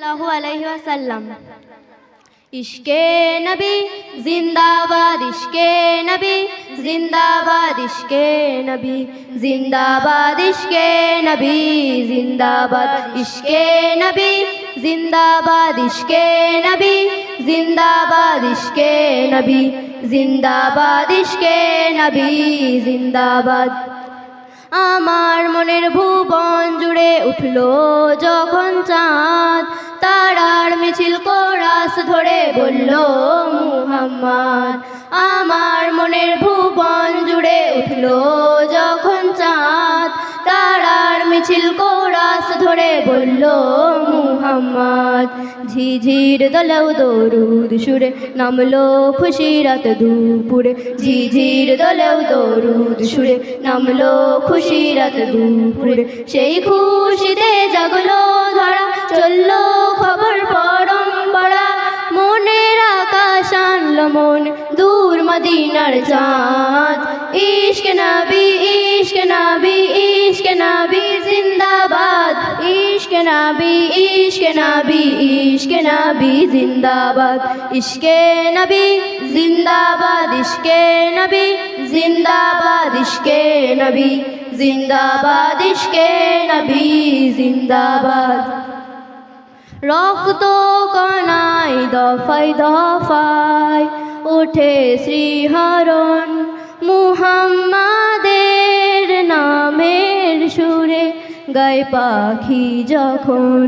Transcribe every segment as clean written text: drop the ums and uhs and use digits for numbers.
सल्लल्लाहु अलैहि वसल्लम। इश्के नबी जिंदाबाद, इश्के नबी जिंदाबाद, इश्के नबी जिंदाबाद, इश्के नबी जिंदाबाद, इश्के नबी जिंदाबाद, इश्के नबी जिंदाबाद, इश्के नबी जिंदाबाद, इश्के नबी जिंदाबाद। আমার মনের ভুবন জুড়ে উঠলো যখন চাঁদ, তারার মিছিল কোরাস ধরে বলল মুহাম্মদ। আমার মনের ভুবন জুড়ে উঠলো যখন চাঁদ, তারার মিছিল কোরাস ধরে বলল মুহাম্মদ। ঝিঝির দলেও দরুদ সুরে নামলো খুশিরাত দুপুরে, ঝিঝির দলেও দরুদ সুরে নামলো খুশিরাত দুপুরে। সেই খুশিতে জাগলো ধরা, চললো খবর পরম্পরা, মনের আকাশ আনলো মন দূর মদিনার চাঁদ। ইশক নবী, ইশক নবী, ইশক নবী জিন্দাবাদ, ইশক নবী, ইশক নবী, ইশক নবী জিন্দাবাদ, ইশকে নবী জিন্দাবাদ, ইশকে নবী জিন্দাবাদ, ইশকে নবী জিন্দাবাদ, ইশকে নবী জিন্দাবাদ। রক্ত কণায় দফায় দফায় ওঠে শ্রীহরণ, মুহাম্মাদের নামের সুরে গায় পাখি যখন।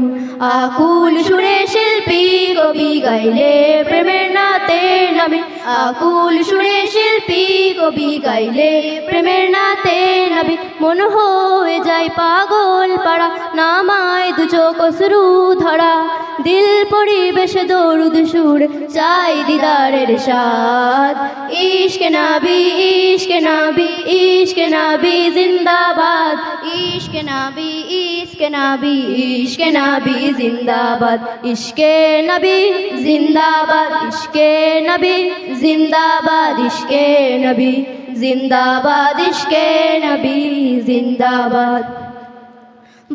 আকুল সুরে শিল্পী কবি গাইলে প্রেমের নাতে নামে, আকুল সুরে শিল্পী কবি গাইলে প্রেমের নাতে নামে। মন হয়ে যায় পাগল পাড়া, নামায় দু চোখ অশ্রু ধরা, দিল পরিবেশ দরুদ সুর চাই দিদারের স্বাদ। ইশক নবী, ইশক নবী, ইশক নবী জিন্দাবাদ, ইশক নবী, ইশক নবী, ইশক নবী জিন্দাবাদ, ইশকে নবী জিন্দাবাদ, ইশকে নবী জিন্দাবাদ, ইশকে নবী জিন্দাবাদ, ইশকে নবী জিন্দাবাদ।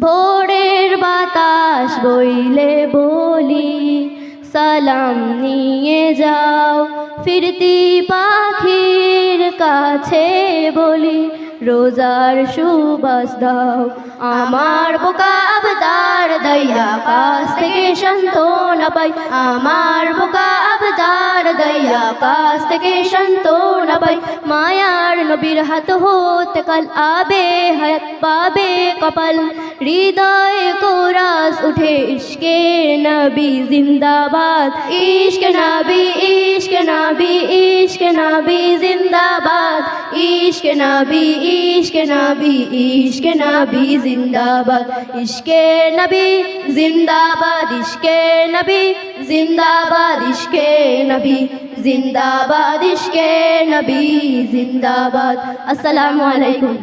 ভোরের বাতাস বইলে বলি সালাম নিয়ে যাও, ফিরতি পাখির কাছে বলি রোজার সুবাস দাও। আমার বোকা আবদার দয়া কাছ থেকে সান্ত্বনা পাই, আমার বোকা আবদার দয়া কাছ থেকে সান্ত্বনা পাই। মায়ার নবীর হাত হতে কাল আবে হায়াত পাবে কপাল, হৃদয়ে কোরাস উঠে ইশকে নবী জিন্দাবাদ, ইশক নবী, ইশক নবী, ইশক নবী জিন্দাবাদ, ইশক নবী, ইশক নবী, ইশক নবী জিন্দাবাদ, ইশকে নবী জিন্দাবাদ, ইশকে নবী জিন্দাবাদ, ইশকে নবী জিন্দাবাদ, ইশকে নবী জিন্দাবাদ। আসসালামু আলাইকুম।